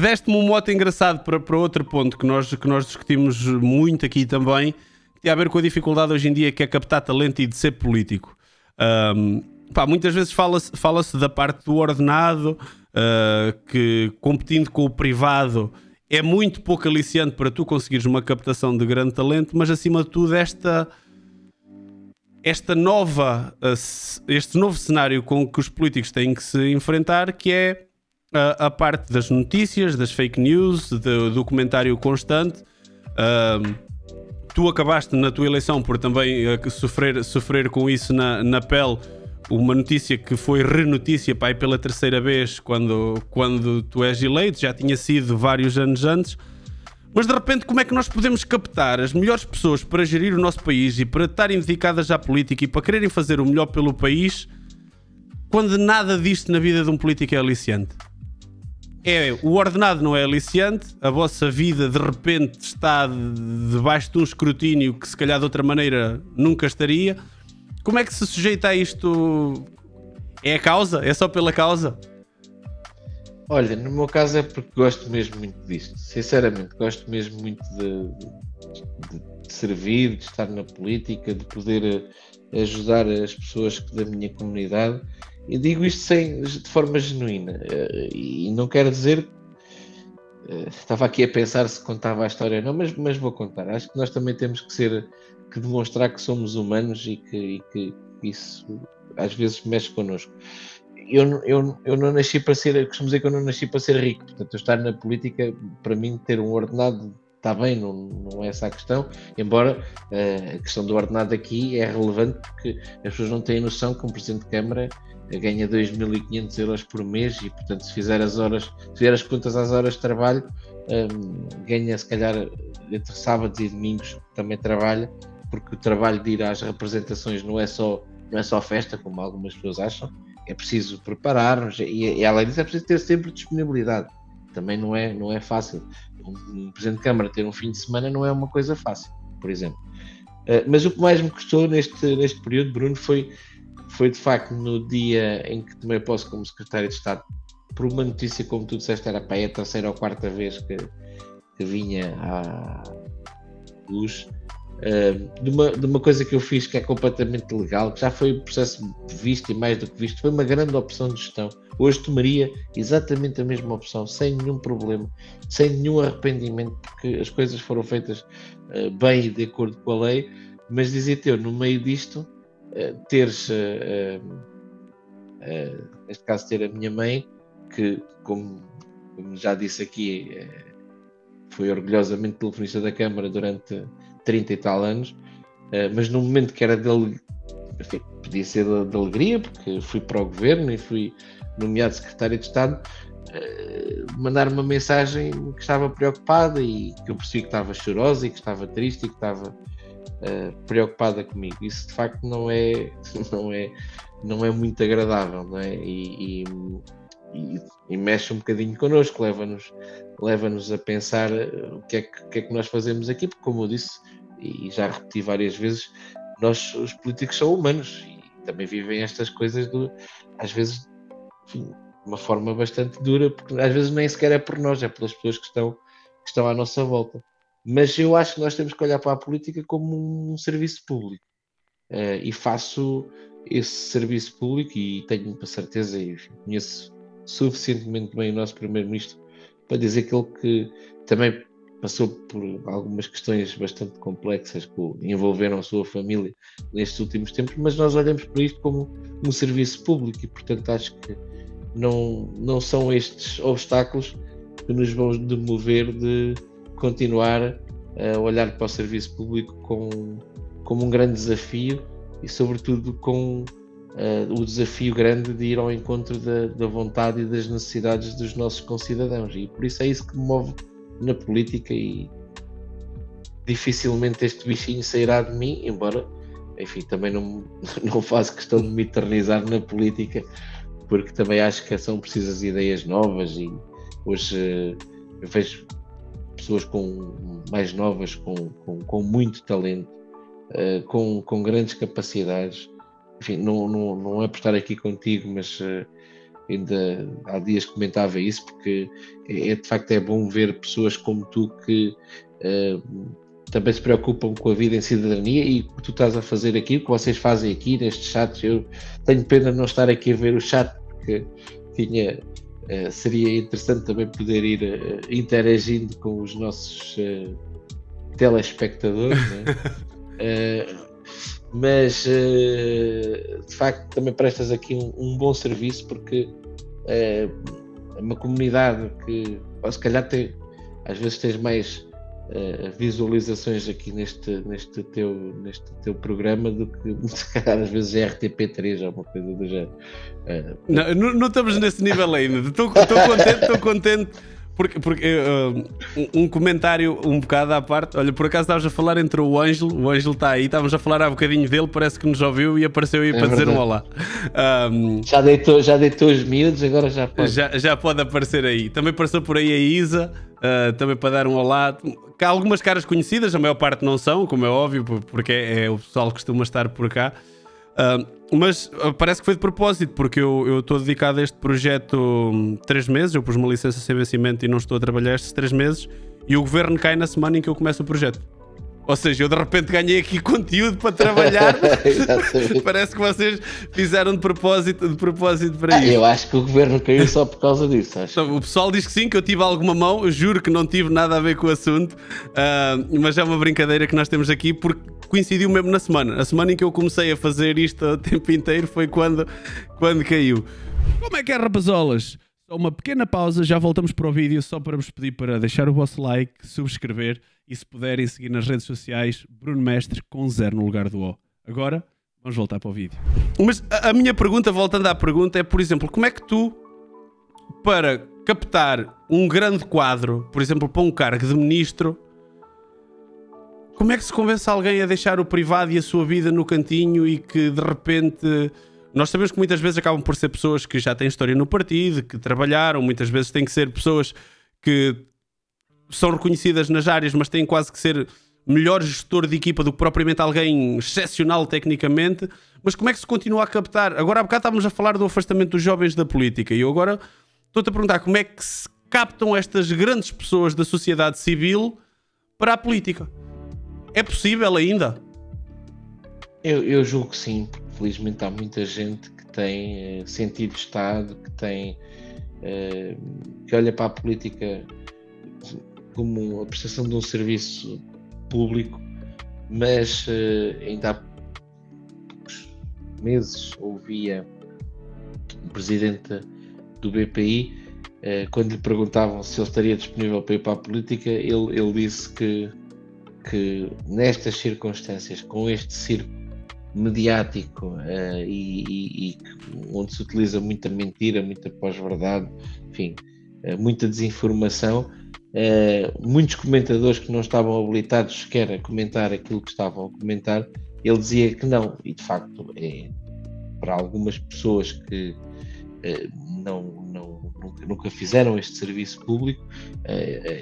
Deste-me um mote engraçado para outro ponto que nós discutimos muito aqui também, que tem a ver com a dificuldade hoje em dia que é captar talento e de ser político. Muitas vezes fala-se da parte do ordenado, que competindo com o privado é muito pouco aliciante para tu conseguires uma captação de grande talento, mas acima de tudo este novo cenário com que os políticos têm que se enfrentar, que é a parte das notícias, das fake news, do comentário constante. Tu acabaste na tua eleição por também sofrer com isso na pele, uma notícia que foi renotícia pela terceira vez quando tu és eleito, já tinha sido vários anos antes. Mas de repente, como é que nós podemos captar as melhores pessoas para gerir o nosso país e para estarem dedicadas à política e para quererem fazer o melhor pelo país, quando nada disto na vida de um político é aliciante? O ordenado não é aliciante, a vossa vida de repente está debaixo de um escrutínio que se calhar de outra maneira nunca estaria. Como é que se sujeita a isto? É a causa? É só pela causa? Olha, no meu caso é porque gosto mesmo muito disto. Sinceramente, gosto mesmo muito de servir, de estar na política, de poder ajudar as pessoas da minha comunidade. E digo isto de forma genuína. E não quero dizer... Estava aqui a pensar se contava a história ou não, mas vou contar. Acho que nós também temos que demonstrar que somos humanos e que isso às vezes mexe connosco. Eu não nasci para ser, costumo dizer que eu não nasci para ser rico, portanto, eu estar na política, para mim, ter um ordenado está bem, não é essa a questão, embora a questão do ordenado aqui é relevante porque as pessoas não têm noção que um Presidente de Câmara ganha 2.500 euros por mês e, portanto, se fizer as contas às horas de trabalho, ganha, se calhar, entre sábados e domingos também trabalha, porque o trabalho de ir às representações não é só festa, como algumas pessoas acham. É preciso preparar-nos e além disso é preciso ter sempre disponibilidade. Também não é fácil. Um Presidente de Câmara ter um fim de semana não é uma coisa fácil, por exemplo. Mas o que mais me custou neste período, Bruno, foi de facto no dia em que tomei posse como Secretário de Estado, por uma notícia, como tu disseste, era para aí a terceira ou quarta vez que vinha à luz, de uma coisa que eu fiz que é completamente legal, que já foi um processo visto e mais do que visto, foi uma grande opção de gestão. Hoje tomaria exatamente a mesma opção, sem nenhum problema, sem nenhum arrependimento, porque as coisas foram feitas bem e de acordo com a lei, mas dizia-te eu, no meio disto, teres, neste caso ter a minha mãe, que como já disse aqui, foi orgulhosamente telefonista da Câmara durante 30 e tal anos, mas no momento que era enfim, podia ser de alegria, porque fui para o governo e fui nomeado secretário de Estado, mandar uma mensagem que estava preocupada e que eu percebi que estava chorosa e que estava triste e que estava preocupada comigo. Isso de facto não é muito agradável, não é? E mexe um bocadinho connosco, leva-nos a pensar o que é que nós fazemos aqui, porque como eu disse e já repeti várias vezes, nós, os políticos, são humanos e também vivem estas coisas às vezes, enfim, de uma forma bastante dura, porque às vezes nem sequer é por nós, é pelas pessoas que estão à nossa volta. Mas eu acho que nós temos que olhar para a política como um serviço público, e faço esse serviço público e tenho a certeza e conheço suficientemente bem o nosso Primeiro-Ministro para dizer que ele que também passou por algumas questões bastante complexas que envolveram a sua família nestes últimos tempos, mas nós olhamos para isto como um serviço público e, portanto, acho que não são estes obstáculos que nos vão demover de continuar a olhar para o serviço público como um grande desafio e, sobretudo, com o desafio grande de ir ao encontro da vontade e das necessidades dos nossos concidadãos. E por isso é isso que me move na política e dificilmente este bichinho sairá de mim, embora, enfim, também não faço questão de me eternizar na política, porque também acho que são precisas ideias novas e hoje eu vejo pessoas mais novas, com muito talento, com grandes capacidades. Enfim, não é por estar aqui contigo, mas ainda há dias comentava isso, porque de facto é bom ver pessoas como tu que também se preocupam com a vida em cidadania, e o que tu estás a fazer aqui, o que vocês fazem aqui nestes chats. Eu tenho pena de não estar aqui a ver o chat, porque seria interessante também poder ir interagindo com os nossos telespectadores, né? Mas de facto também prestas aqui um bom serviço, porque é uma comunidade que, ou se calhar às vezes tens mais visualizações aqui neste teu programa do que se calhar às vezes é RTP3 ou uma coisa do género. Não estamos nesse nível ainda. Estou contente. Porque um comentário um bocado à parte. Olha, por acaso estavas a falar, entre o Ângelo está aí, estávamos a falar há bocadinho dele, parece que nos ouviu e apareceu aí para dizer um olá. Já deitou os miúdos, agora já pode. Já pode aparecer aí. Também passou por aí a Isa, também para dar um olá. Há algumas caras conhecidas, a maior parte não são, como é óbvio, porque o pessoal que costuma estar por cá. Mas parece que foi de propósito, porque eu estou dedicado a este projeto 3 meses. Eu pus uma licença sem vencimento e não estou a trabalhar estes 3 meses, e o governo cai na semana em que eu começo o projeto. Ou seja, eu de repente ganhei aqui conteúdo para trabalhar. Parece que vocês fizeram de propósito para isso. Eu acho que o governo caiu só por causa disso. O pessoal diz que sim, que eu tive alguma mão. Eu juro que não tive nada a ver com o assunto, mas é uma brincadeira que nós temos aqui, porque coincidiu mesmo na semana. A semana em que eu comecei a fazer isto o tempo inteiro foi quando caiu. Como é que é, rapazolas? Só uma pequena pausa, já voltamos para o vídeo, só para vos pedir para deixar o vosso like, subscrever e, se puderem, seguir nas redes sociais Bruno Mestre com 0 no lugar do O. Agora, vamos voltar para o vídeo. Mas a minha pergunta, voltando à pergunta, é, por exemplo, como é que tu, para captar um grande quadro, por exemplo, para um cargo de ministro, como é que se convence alguém a deixar o privado e a sua vida no cantinho e que, de repente... Nós sabemos que muitas vezes acabam por ser pessoas que já têm história no partido, que trabalharam, muitas vezes têm que ser pessoas que são reconhecidas nas áreas, mas têm quase que ser melhor gestor de equipa do que propriamente alguém excepcional tecnicamente. Mas como é que se continua a captar? Agora há bocado estávamos a falar do afastamento dos jovens da política, e eu agora estou-te a perguntar como é que se captam estas grandes pessoas da sociedade civil para a política. É possível ainda? Eu julgo que sim. Felizmente há muita gente que tem sentido de Estado, que olha para a política como a prestação de um serviço público, mas ainda há poucos meses ouvia o presidente do BPI, quando lhe perguntavam se ele estaria disponível para ir para a política, ele disse que nestas circunstâncias, com este circo mediático e onde se utiliza muita mentira, muita pós-verdade, enfim, muita desinformação, muitos comentadores que não estavam habilitados sequer a comentar aquilo que estavam a comentar, ele dizia que não, e de facto para algumas pessoas que nunca fizeram este serviço público,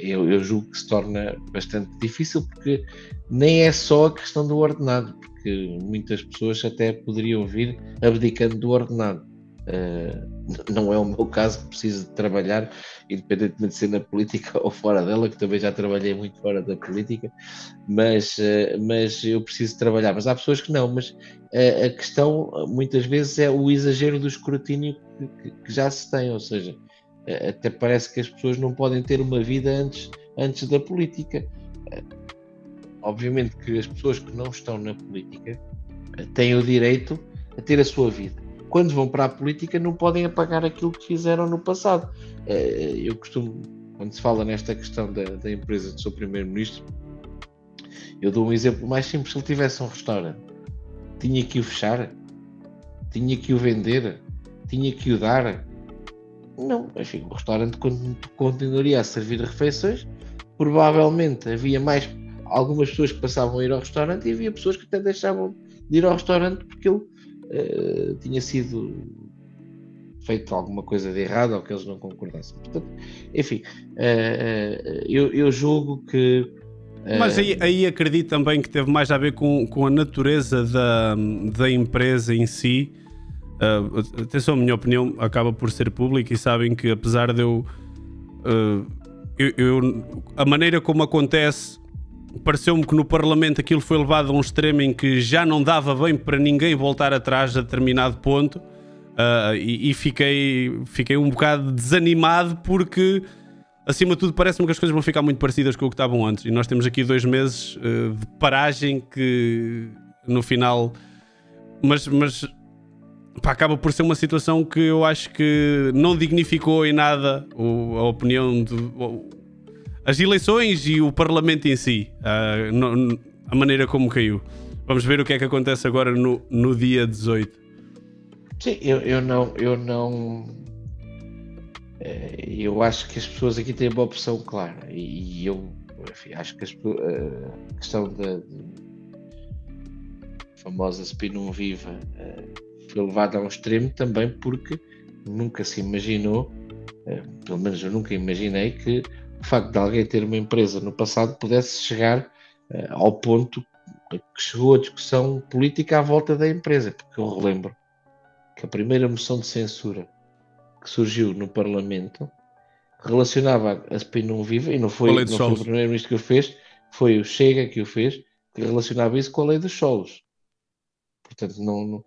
eu julgo que se torna bastante difícil, porque nem é só a questão do ordenado, porque muitas pessoas até poderiam vir abdicando do ordenado. Não é o meu caso, que preciso de trabalhar, independentemente de ser na política ou fora dela, que também já trabalhei muito fora da política, mas eu preciso trabalhar. Mas há pessoas que não, mas a questão muitas vezes é o exagero do escrutínio que já se tem, ou seja, até parece que as pessoas não podem ter uma vida antes da política. Obviamente que as pessoas que não estão na política têm o direito a ter a sua vida. Quando vão para a política não podem apagar aquilo que fizeram no passado. Eu costumo, quando se fala nesta questão da empresa do seu primeiro-ministro, eu dou um exemplo mais simples. Se ele tivesse um restaurante, tinha que o fechar? Tinha que o vender? Tinha que o dar? Não, enfim, o restaurante continuaria a servir refeições. Provavelmente havia algumas pessoas que passavam a ir ao restaurante, e havia pessoas que até deixavam de ir ao restaurante porque ele tinha sido feito alguma coisa de errado ou que eles não concordassem. Portanto, enfim, eu julgo que... Mas aí acredito também que teve mais a ver com a natureza da empresa em si, Atenção, a minha opinião acaba por ser pública e sabem que apesar de a maneira como acontece, pareceu-me que no Parlamento aquilo foi levado a um extremo em que já não dava bem para ninguém voltar atrás a determinado ponto, e fiquei um bocado desanimado porque, acima de tudo, parece-me que as coisas vão ficar muito parecidas com o que estavam antes, e nós temos aqui 2 meses de paragem que no final... Mas pá, acaba por ser uma situação que eu acho que não dignificou em nada a opinião as eleições e o Parlamento em si, a maneira como caiu. Vamos ver o que é que acontece agora no dia 18. Sim, eu acho que as pessoas aqui têm uma opção clara e eu, enfim, acho que a questão da famosa SPI não viva foi levada a um extremo também porque nunca se imaginou, pelo menos eu nunca imaginei, que o facto de alguém ter uma empresa no passado pudesse chegar ao ponto que chegou a discussão política à volta da empresa, porque eu relembro que a primeira moção de censura que surgiu no Parlamento relacionava a SPI não viva, e não foi o primeiro-ministro que o fez, foi o Chega que o fez, que relacionava isso com a lei dos solos. Portanto, o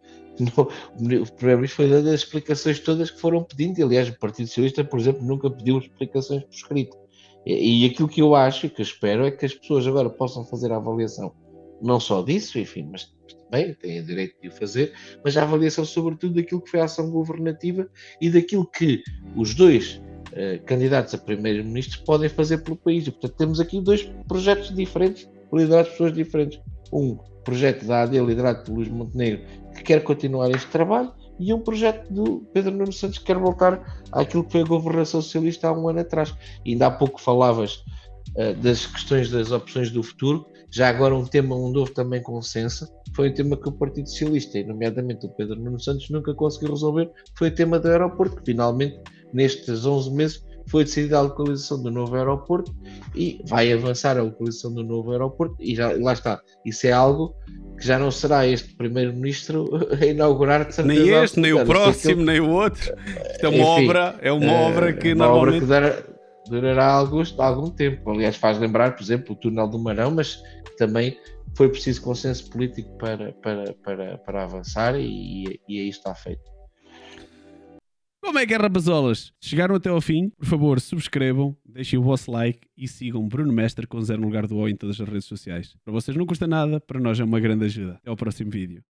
primeiro-ministro foi dando as explicações todas que foram pedindo, e aliás o Partido Socialista, por exemplo, nunca pediu explicações por escrito. E aquilo que eu acho e que eu espero é que as pessoas agora possam fazer a avaliação, não só disso, enfim, mas também têm direito de o fazer, mas a avaliação sobretudo daquilo que foi a ação governativa e daquilo que os 2 candidatos a primeiro-ministro podem fazer pelo país. E, portanto, temos aqui 2 projetos diferentes, liderados por pessoas diferentes. Um projeto da AD, liderado por Luís Montenegro, que quer continuar este trabalho, e um projeto do Pedro Nuno Santos, que quer voltar àquilo que foi a governação socialista há um ano atrás. E ainda há pouco falavas das questões das opções do futuro. Já agora um tema onde houve também consenso foi o tema que o Partido Socialista, e nomeadamente o Pedro Nuno Santos, nunca conseguiu resolver, foi o tema do aeroporto, que finalmente nestes 11 meses foi decidida a localização do novo aeroporto e vai avançar a localização do novo aeroporto, e lá está, isso é algo que já não será este primeiro-ministro a inaugurar, de certeza. Nem este, nem o próximo, nem o outro. Isto é uma obra, obra que normalmente... Obra que durará algum tempo. Aliás, faz lembrar, por exemplo, o túnel do Marão, mas também foi preciso consenso político para avançar, e aí está feito. Como é que é, rapazolas? Chegaram até ao fim, por favor, subscrevam, deixem o vosso like e sigam Bruno Mestre com 0 no lugar do O em todas as redes sociais. Para vocês não custa nada, para nós é uma grande ajuda. Até ao próximo vídeo.